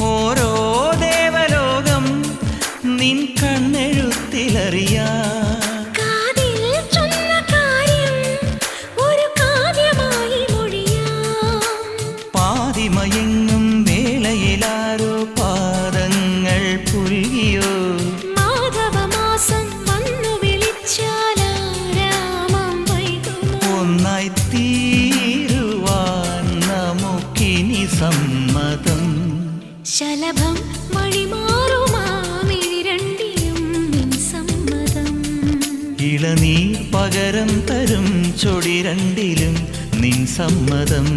ഓരോ ദേവലോകം നിൻ കണ്ണെഴുത്തിലറിയാ പാതിമയങ്ങും വേളയിലാരോ പാദങ്ങൾ പുൽകിയോ മാധവമാസം വന്നു വിളിച്ചാലാരാമം വൈകുമോ ഒന്നായി തീരുവാൻ നമുക്കിനി സമ്മതം ശലഭം വഴിമാറുമാമിരണ്ടിലും നിൻ സമ്മതം ഇളനീർ പകരം തരും ചൊടി രണ്ടിലും നിൻ സമ്മതം